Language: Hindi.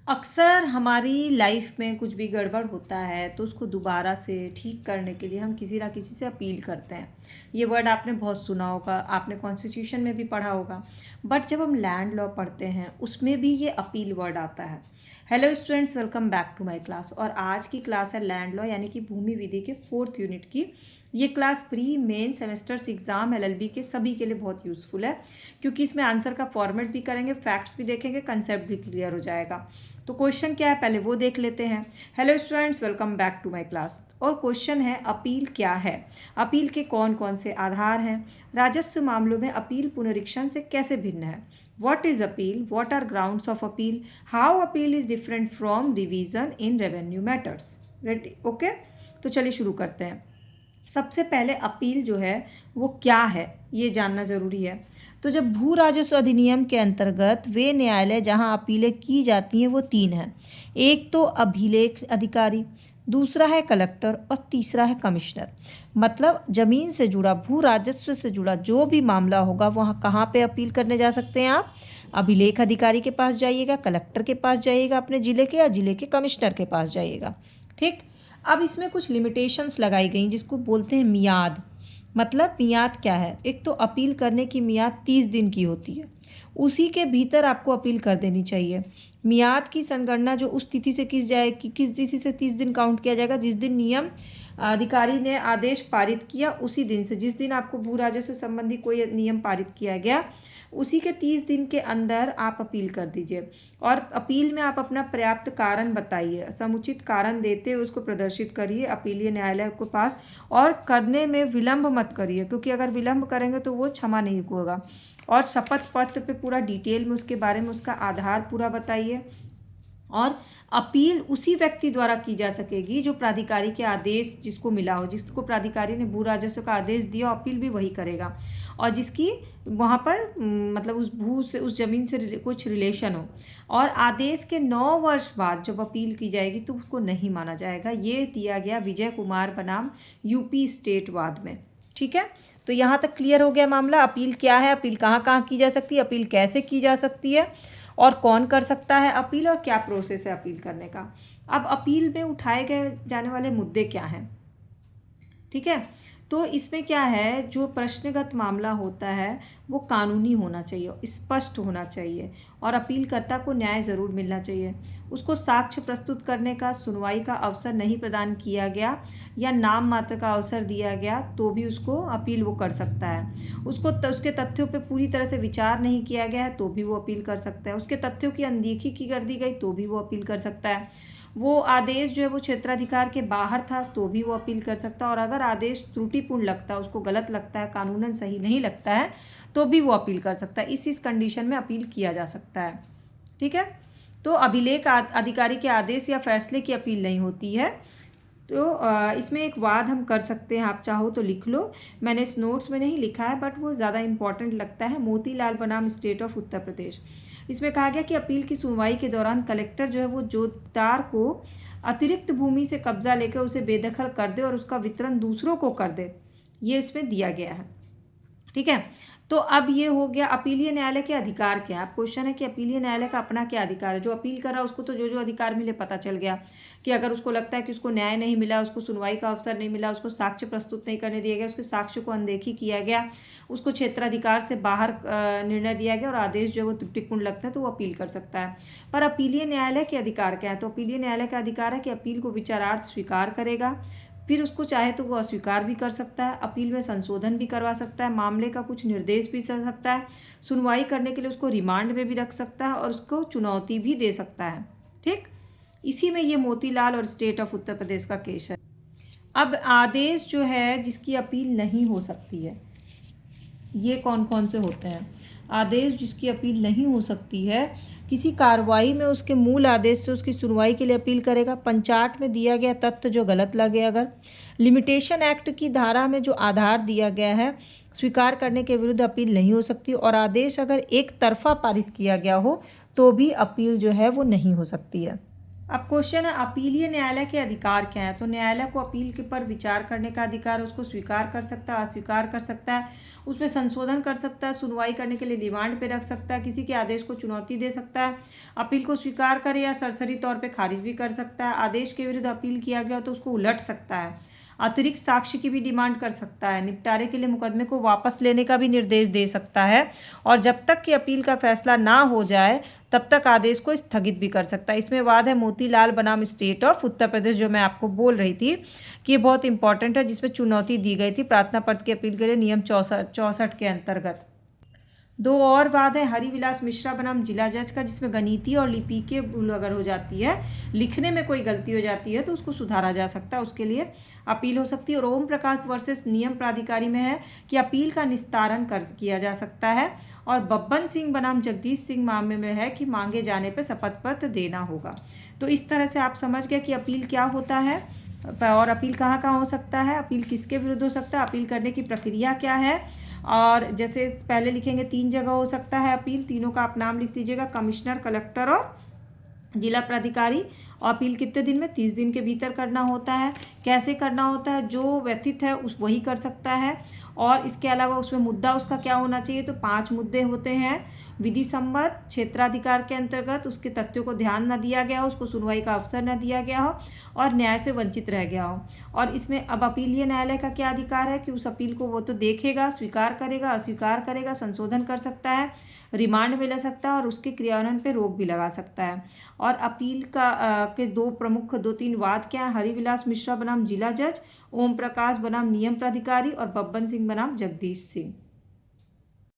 अक्सर हमारी लाइफ में कुछ भी गड़बड़ होता है तो उसको दोबारा से ठीक करने के लिए हम किसी ना किसी से अपील करते हैं। ये वर्ड आपने बहुत सुना होगा, आपने कॉन्स्टिट्यूशन में भी पढ़ा होगा। बट जब हम लैंड लॉ पढ़ते हैं उसमें भी ये अपील वर्ड आता है। Hello students, welcome back to my class. और आज की क्लास है लैंड लॉ यानी कि भूमि विधि के 4th यूनिट की। ये class pre main semesters exam LLB के सभी के लिए बहुत यूज़फुल है, क्योंकि इसमें आंसर का फॉर्मेट भी करेंगे, फैक्ट्स भी देखेंगे, कंसेप्ट भी क्लियर हो जाएगा। तो क्वेश्चन क्या है पहले वो देख लेते हैं। Hello students, welcome back to my class. और क्वेश्चन है अपील क्या है, अपील के कौन कौन से आधार हैं, राजस्व मामलों में अपील पुनरीक्षण से कैसे भिन्न है, what is appeal, what are grounds of appeal, how appeal is different from division in revenue matters. Ready? Okay, तो चलिए शुरू करते हैं। सबसे पहले अपील जो है वो क्या है ये जानना ज़रूरी है। तो जब भू राजस्व अधिनियम के अंतर्गत वे न्यायालय जहां अपीलें की जाती हैं वो 3 हैं। एक तो अभिलेख अधिकारी, दूसरा है कलेक्टर और तीसरा है कमिश्नर। मतलब ज़मीन से जुड़ा, भू राजस्व से जुड़ा जो भी मामला होगा वहाँ कहाँ पे अपील करने जा सकते हैं आप? अभिलेख अधिकारी के पास जाइएगा, कलेक्टर के पास जाइएगा अपने ज़िले के, या ज़िले के कमिश्नर के पास जाइएगा। ठीक। अब इसमें कुछ लिमिटेशंस लगाई गई जिसको बोलते हैं मियाद। मतलब मियाद क्या है? एक तो अपील करने की मियाद 30 दिन की होती है, उसी के भीतर आपको अपील कर देनी चाहिए। मियाद की संगणना जो उस तिथि से किस तिथि से 30 दिन काउंट किया जाएगा जिस दिन नियम अधिकारी ने आदेश पारित किया, उसी दिन से। जिस दिन आपको भू राजस्व से संबंधी कोई नियम पारित किया गया उसी के 30 दिन के अंदर आप अपील कर दीजिए। और अपील में आप अपना पर्याप्त कारण बताइए, समुचित कारण देते हुए उसको प्रदर्शित करिए अपीलीय न्यायालय के पास। और करने में विलंब मत करिए, क्योंकि अगर विलंब करेंगे तो वो क्षमा नहीं होगा। और शपथ पत्र पे पूरा डिटेल में उसके बारे में उसका आधार पूरा बताइए। और अपील उसी व्यक्ति द्वारा की जा सकेगी जो प्राधिकारी के आदेश जिसको मिला हो, जिसको प्राधिकारी ने भू राजस्व का आदेश दिया, अपील भी वही करेगा। और जिसकी वहाँ पर मतलब उस भू से, उस ज़मीन से कुछ रिलेशन हो। और आदेश के 9 वर्ष बाद जब अपील की जाएगी तो उसको नहीं माना जाएगा। ये दिया गया विजय कुमार बनाम यूपी स्टेट वाद में। ठीक है, तो यहाँ तक क्लियर हो गया मामला। अपील क्या है, अपील कहाँ कहाँ की जा सकती है, अपील कैसे की जा सकती है, और कौन कर सकता है अपील, और क्या प्रोसेस है अपील करने का। अब अपील में उठाए गए जाने वाले मुद्दे क्या हैं? ठीक है, तो इसमें क्या है, जो प्रश्नगत मामला होता है वो कानूनी होना चाहिए, स्पष्ट होना चाहिए, और अपीलकर्ता को न्याय ज़रूर मिलना चाहिए। उसको साक्ष्य प्रस्तुत करने का, सुनवाई का अवसर नहीं प्रदान किया गया या नाम मात्र का अवसर दिया गया तो भी उसको अपील वो कर सकता है। उसको उसके तथ्यों पे पूरी तरह से विचार नहीं किया गया है तो भी वो अपील कर सकता है। उसके तथ्यों की अनदेखी की कर दी गई तो भी वो अपील कर सकता है। वो आदेश जो है वो क्षेत्राधिकार के बाहर था तो भी वो अपील कर सकता है। और अगर आदेश त्रुटिपूर्ण लगता है, उसको गलत लगता है, कानूनन सही नहीं लगता है तो भी वो अपील कर सकता है। इस कंडीशन में अपील किया जा सकता है। ठीक है, तो अभिलेख अधिकारी के आदेश या फैसले की अपील नहीं होती है। तो इसमें एक वाद हम कर सकते हैं, आप चाहो तो लिख लो। मैंने इस नोट्स में नहीं लिखा है बट वो ज़्यादा इंपॉर्टेंट लगता है। मोतीलाल बनाम स्टेट ऑफ उत्तर प्रदेश। इसमें कहा गया कि अपील की सुनवाई के दौरान कलेक्टर जो है वो जोतदार को अतिरिक्त भूमि से कब्जा लेकर उसे बेदखल कर दे और उसका वितरण दूसरों को कर दे, ये इसमें दिया गया है। ठीक है, तो अब ये हो गया अपीलीय न्यायालय के अधिकार क्या है। अब क्वेश्चन है कि अपीलीय न्यायालय का अपना क्या अधिकार है। जो अपील कर रहा है उसको तो जो जो अधिकार मिले पता चल गया कि अगर उसको लगता है कि उसको न्याय नहीं मिला, उसको सुनवाई का अवसर नहीं मिला, उसको साक्ष्य प्रस्तुत नहीं करने दिया गया, उसके साक्ष्य को अनदेखी किया गया, उसको क्षेत्राधिकार से बाहर निर्णय दिया गया और आदेश जो है वो त्रुटिपूर्ण लगता है तो वो अपील कर सकता है। पर अपीलीय न्यायालय के अधिकार क्या है? तो अपीलीय न्यायालय का अधिकार है कि अपील को विचारार्थ स्वीकार करेगा, फिर उसको चाहे तो वो अस्वीकार भी कर सकता है, अपील में संशोधन भी करवा सकता है, मामले का कुछ निर्देश भी कर सकता है, सुनवाई करने के लिए उसको रिमांड में भी रख सकता है और उसको चुनौती भी दे सकता है। ठीक, इसी में ये मोतीलाल और स्टेट ऑफ उत्तर प्रदेश का केस है। अब आदेश जो है जिसकी अपील नहीं हो सकती है, ये कौन कौन से होते हैं? आदेश जिसकी अपील नहीं हो सकती है, किसी कार्रवाई में उसके मूल आदेश से उसकी सुनवाई के लिए अपील करेगा, पंचाट में दिया गया तथ्य जो गलत लगे, अगर लिमिटेशन एक्ट की धारा में जो आधार दिया गया है स्वीकार करने के विरुद्ध अपील नहीं हो सकती, और आदेश अगर एक तरफा पारित किया गया हो तो भी अपील जो है वो नहीं हो सकती है। अब क्वेश्चन है, अपीलीय न्यायालय के अधिकार क्या है। तो न्यायालय को अपील के पर विचार करने का अधिकार है, उसको स्वीकार कर सकता है, अस्वीकार कर सकता है, उसमें संशोधन कर सकता है, सुनवाई करने के लिए रिमांड पे रख सकता है, किसी के आदेश को चुनौती दे सकता है, अपील को स्वीकार करे या सरसरी तौर पे खारिज भी कर सकता है, आदेश के विरुद्ध अपील किया गया तो उसको उलट सकता है, अतिरिक्त साक्ष्य की भी डिमांड कर सकता है, निपटारे के लिए मुकदमे को वापस लेने का भी निर्देश दे सकता है, और जब तक कि अपील का फैसला ना हो जाए तब तक आदेश को स्थगित भी कर सकता है। इसमें वाद है मोतीलाल बनाम स्टेट ऑफ उत्तर प्रदेश, जो मैं आपको बोल रही थी कि ये बहुत इंपॉर्टेंट है, जिसमें चुनौती दी गई थी प्रार्थना पत्र की अपील के लिए नियम 64 के अंतर्गत। दो और वाद है हरिविलास मिश्रा बनाम जिला जज का, जिसमें गणितीय और लिपि के भूल अगर हो जाती है, लिखने में कोई गलती हो जाती है तो उसको सुधारा जा सकता है, उसके लिए अपील हो सकती है। और ओम प्रकाश वर्सेस नियम प्राधिकारी में है कि अपील का निस्तारण किया जा सकता है। और बब्बन सिंह बनाम जगदीश सिंह मामले में है कि मांगे जाने पर शपथ पत्र देना होगा। तो इस तरह से आप समझ गए कि अपील क्या होता है और अपील कहाँ कहाँ हो सकता है, अपील किसके विरुद्ध हो सकता है, अपील करने की प्रक्रिया क्या है। और जैसे पहले लिखेंगे 3 जगह हो सकता है अपील, तीनों का आप नाम लिख दीजिएगा, कमिश्नर, कलेक्टर और जिला प्राधिकारी। और अपील कितने दिन में, 30 दिन के भीतर करना होता है। कैसे करना होता है, जो व्यथित है उस वही कर सकता है। और इसके अलावा उसमें मुद्दा उसका क्या होना चाहिए, तो 5 मुद्दे होते हैं। विधि सम्मत, क्षेत्राधिकार के अंतर्गत, उसके तथ्यों को ध्यान न दिया गया हो, उसको सुनवाई का अवसर न दिया गया हो और न्याय से वंचित रह गया हो। और इसमें अब अपीलीय न्यायालय का क्या अधिकार है कि उस अपील को वो तो देखेगा, स्वीकार करेगा, अस्वीकार करेगा, संशोधन कर सकता है, रिमांड में ले सकता है और उसके क्रियान्वयन पर रोक भी लगा सकता है। और अपील का के 2 3 वाद क्या है, हरिविलास मिश्रा बनाम जिला जज, ओम प्रकाश बनाम नियम प्राधिकारी और बब्बन सिंह बनाम जगदीश सिंह।